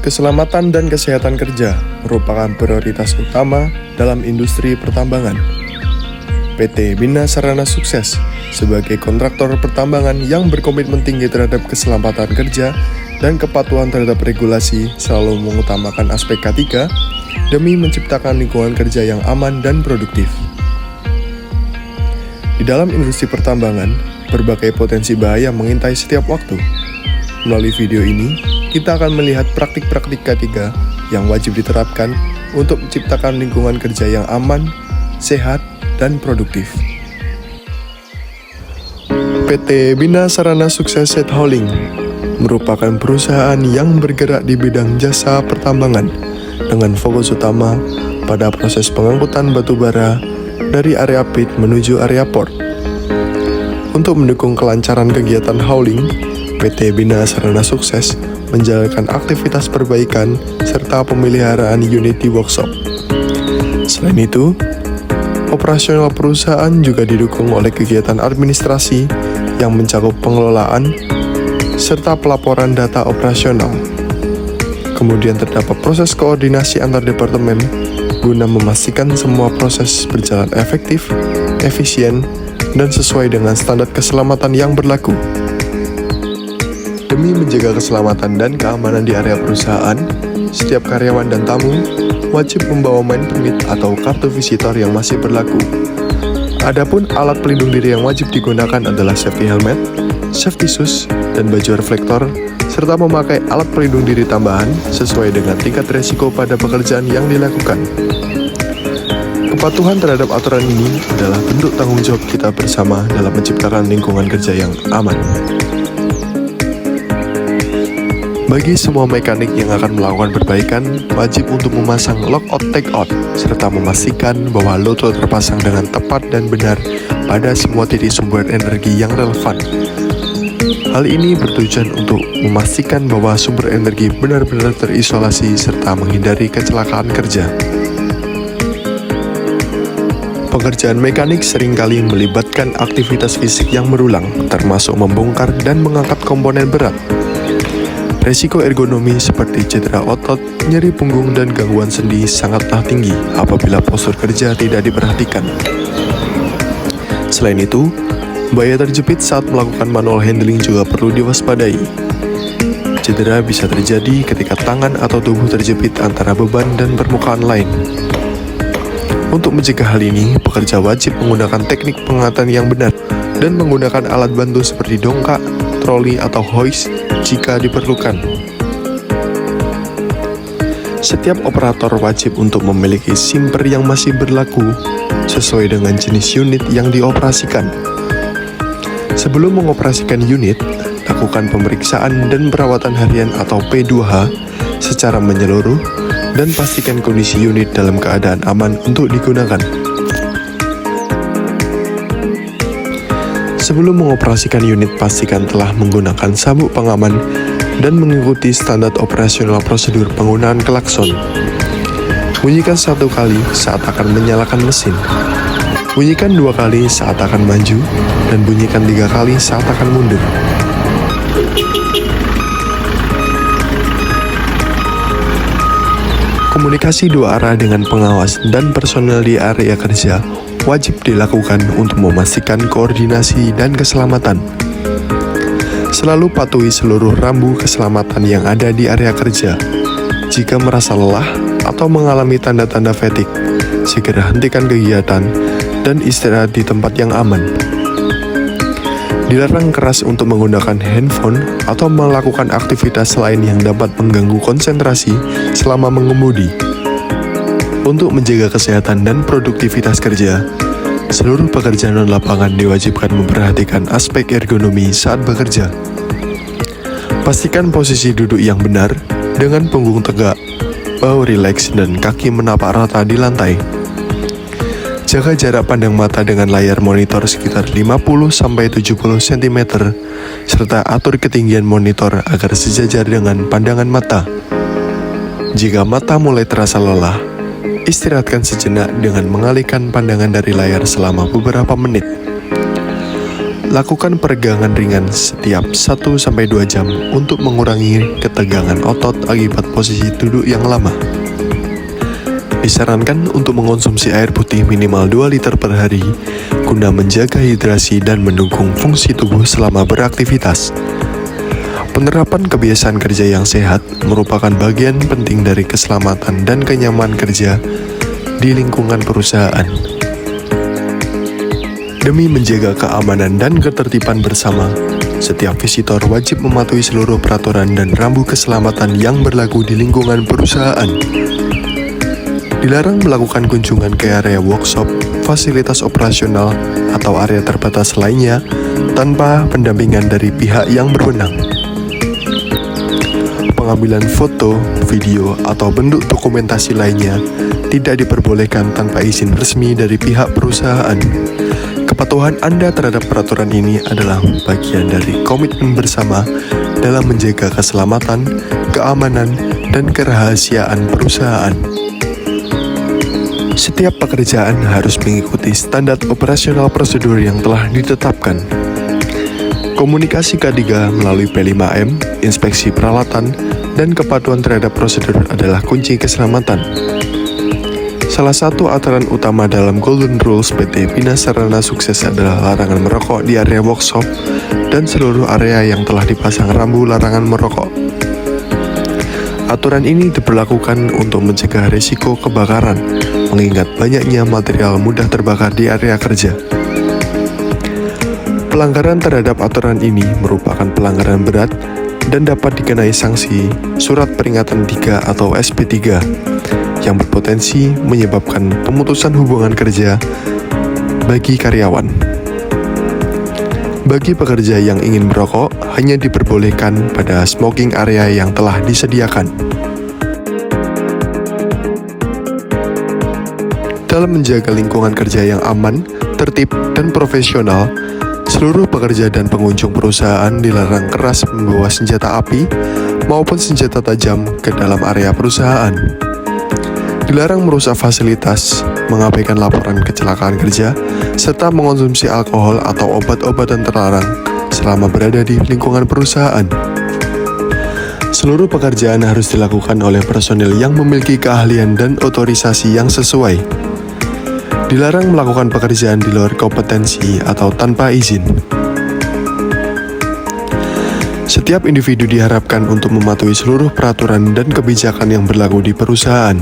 Keselamatan dan kesehatan kerja merupakan prioritas utama dalam industri pertambangan. PT Bina Sarana sukses sebagai kontraktor pertambangan yang berkomitmen tinggi terhadap keselamatan kerja dan kepatuhan terhadap regulasi, selalu mengutamakan aspek K3 demi menciptakan lingkungan kerja yang aman dan produktif. Di dalam industri pertambangan, berbagai potensi bahaya mengintai setiap waktu. Melalui video ini, kita akan melihat praktik-praktik K3 yang wajib diterapkan untuk menciptakan lingkungan kerja yang aman, sehat, dan produktif. PT Bina Sarana Sukses Set Hauling merupakan perusahaan yang bergerak di bidang jasa pertambangan dengan fokus utama pada proses pengangkutan batu bara dari area pit menuju area port. Untuk mendukung kelancaran kegiatan hauling, PT Bina Sarana Sukses menjalankan aktivitas perbaikan serta pemeliharaan unit di workshop. Selain itu, operasional perusahaan juga didukung oleh kegiatan administrasi yang mencakup pengelolaan serta pelaporan data operasional. Kemudian terdapat proses koordinasi antar departemen guna memastikan semua proses berjalan efektif, efisien, dan sesuai dengan standar keselamatan yang berlaku. Demi menjaga keselamatan dan keamanan di area perusahaan, setiap karyawan dan tamu wajib membawa main permit atau kartu visitor yang masih berlaku. Adapun alat pelindung diri yang wajib digunakan adalah safety helmet, safety shoes, dan baju reflektor, serta memakai alat pelindung diri tambahan sesuai dengan tingkat resiko pada pekerjaan yang dilakukan. Kepatuhan terhadap aturan ini adalah bentuk tanggung jawab kita bersama dalam menciptakan lingkungan kerja yang aman. Bagi semua mekanik yang akan melakukan perbaikan, wajib untuk memasang lockout takeout, serta memastikan bahwa loto terpasang dengan tepat dan benar pada semua titik sumber energi yang relevan. Hal ini bertujuan untuk memastikan bahwa sumber energi benar-benar terisolasi serta menghindari kecelakaan kerja. Pekerjaan mekanik seringkali melibatkan aktivitas fisik yang berulang, termasuk membongkar dan mengangkat komponen berat. Resiko ergonomi seperti cedera otot, nyeri punggung, dan gangguan sendi sangatlah tinggi apabila postur kerja tidak diperhatikan. Selain itu, bahaya terjepit saat melakukan manual handling juga perlu diwaspadai. Cedera bisa terjadi ketika tangan atau tubuh terjepit antara beban dan permukaan lain. Untuk mencegah hal ini, pekerja wajib menggunakan teknik pengangkatan yang benar dan menggunakan alat bantu seperti dongkak, troli, atau hoist jika diperlukan. Setiap operator wajib untuk memiliki simper yang masih berlaku sesuai dengan jenis unit yang dioperasikan. Sebelum mengoperasikan unit, lakukan pemeriksaan dan perawatan harian atau P2H secara menyeluruh dan pastikan kondisi unit dalam keadaan aman untuk digunakan. Sebelum mengoperasikan unit, pastikan telah menggunakan sabuk pengaman dan mengikuti standar operasional prosedur penggunaan klakson. Bunyikan 1 kali saat akan menyalakan mesin. Bunyikan 2 kali saat akan maju, dan bunyikan 3 kali saat akan mundur. Komunikasi 2 arah dengan pengawas dan personel di area kerja wajib dilakukan untuk memastikan koordinasi dan keselamatan. Selalu patuhi seluruh rambu keselamatan yang ada di area kerja. Jika merasa lelah atau mengalami tanda-tanda fatigue, segera hentikan kegiatan dan istirahat di tempat yang aman. Dilarang keras untuk menggunakan handphone atau melakukan aktivitas lain yang dapat mengganggu konsentrasi selama mengemudi. Untuk menjaga kesehatan dan produktivitas kerja, seluruh pekerja non-lapangan diwajibkan memperhatikan aspek ergonomi saat bekerja. Pastikan posisi duduk yang benar dengan punggung tegak, bahu rileks, dan kaki menapak rata di lantai. Jaga jarak pandang mata dengan layar monitor sekitar 50-70 cm, serta atur ketinggian monitor agar sejajar dengan pandangan mata. Jika mata mulai terasa lelah, istirahatkan sejenak dengan mengalihkan pandangan dari layar selama beberapa menit. Lakukan peregangan ringan setiap 1-2 jam untuk mengurangi ketegangan otot akibat posisi duduk yang lama. Disarankan untuk mengonsumsi air putih minimal 2 liter per hari guna menjaga hidrasi dan mendukung fungsi tubuh selama beraktivitas. Penerapan kebiasaan kerja yang sehat merupakan bagian penting dari keselamatan dan kenyamanan kerja di lingkungan perusahaan. Demi menjaga keamanan dan ketertiban bersama, setiap visitor wajib mematuhi seluruh peraturan dan rambu keselamatan yang berlaku di lingkungan perusahaan. Dilarang melakukan kunjungan ke area workshop, fasilitas operasional, atau area terbatas lainnya tanpa pendampingan dari pihak yang berwenang. Pengambilan foto, video, atau bentuk dokumentasi lainnya tidak diperbolehkan tanpa izin resmi dari pihak perusahaan. Kepatuhan Anda terhadap peraturan ini adalah bagian dari komitmen bersama dalam menjaga keselamatan, keamanan, dan kerahasiaan perusahaan. Setiap pekerjaan harus mengikuti standar operasional prosedur yang telah ditetapkan. Komunikasi K3 melalui P5M, inspeksi peralatan, dan kepatuhan terhadap prosedur adalah kunci keselamatan. Salah satu aturan utama dalam Golden Rules PT Bina Sarana Sukses adalah larangan merokok di area workshop dan seluruh area yang telah dipasang rambu larangan merokok. Aturan ini diberlakukan untuk mencegah risiko kebakaran, mengingat banyaknya material mudah terbakar di area kerja. Pelanggaran terhadap aturan ini merupakan pelanggaran berat dan dapat dikenai sanksi Surat Peringatan 3 atau SP3 yang berpotensi menyebabkan pemutusan hubungan kerja bagi karyawan. Bagi pekerja yang ingin merokok, hanya diperbolehkan pada smoking area yang telah disediakan. Dalam menjaga lingkungan kerja yang aman, tertib, dan profesional, seluruh pekerja dan pengunjung perusahaan dilarang keras membawa senjata api maupun senjata tajam ke dalam area perusahaan. Dilarang merusak fasilitas, mengabaikan laporan kecelakaan kerja, serta mengonsumsi alkohol atau obat-obatan terlarang selama berada di lingkungan perusahaan. Seluruh pekerjaan harus dilakukan oleh personil yang memiliki keahlian dan otorisasi yang sesuai. Dilarang melakukan pekerjaan di luar kompetensi atau tanpa izin. Setiap individu diharapkan untuk mematuhi seluruh peraturan dan kebijakan yang berlaku di perusahaan.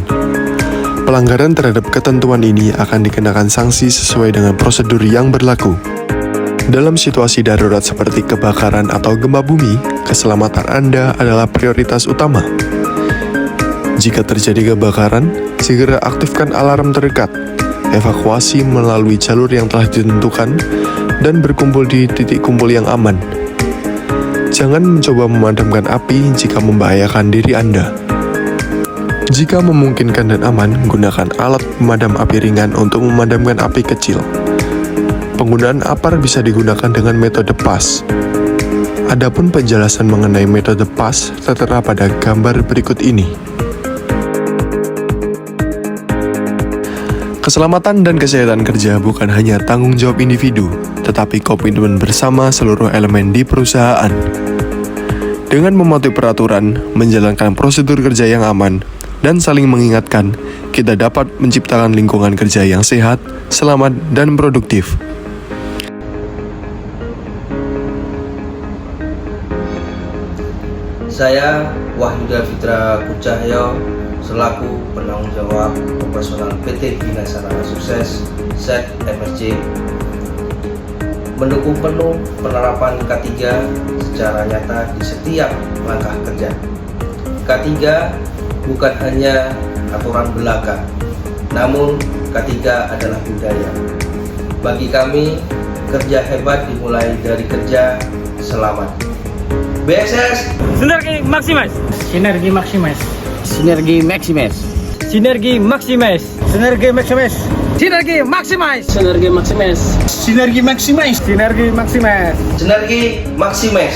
Pelanggaran terhadap ketentuan ini akan dikenakan sanksi sesuai dengan prosedur yang berlaku. Dalam situasi darurat seperti kebakaran atau gempa bumi, keselamatan Anda adalah prioritas utama. Jika terjadi kebakaran, segera aktifkan alarm terdekat, evakuasi melalui jalur yang telah ditentukan, dan berkumpul di titik kumpul yang aman. Jangan mencoba memadamkan api jika membahayakan diri Anda. Jika memungkinkan dan aman, gunakan alat pemadam api ringan untuk memadamkan api kecil. Penggunaan APAR bisa digunakan dengan metode PAS. Adapun penjelasan mengenai metode PAS tertera pada gambar berikut ini. Keselamatan dan kesehatan kerja bukan hanya tanggung jawab individu, tetapi komitmen bersama seluruh elemen di perusahaan. Dengan mematuhi peraturan, menjalankan prosedur kerja yang aman, dan saling mengingatkan, kita dapat menciptakan lingkungan kerja yang sehat, selamat, dan produktif. Saya Wahyuda Fitra Kucahyo selaku penanggung jawab operasional PT Bina Sarana Sukses SET MSC mendukung penuh penerapan K3 secara nyata di setiap langkah kerja. K3 bukan hanya aturan belaka, namun K3 adalah budaya. Bagi kami, kerja hebat dimulai dari kerja selamat. BSS Sinergi maksimis. Sinergi maksimis. Sinergi maksimis. Sinergi maksimis. Sinergi maksimis. Sinergi maksimis. Sinergi maksimis. Sinergi maksimis. Sinergi maksimis. Sinergi maksimis.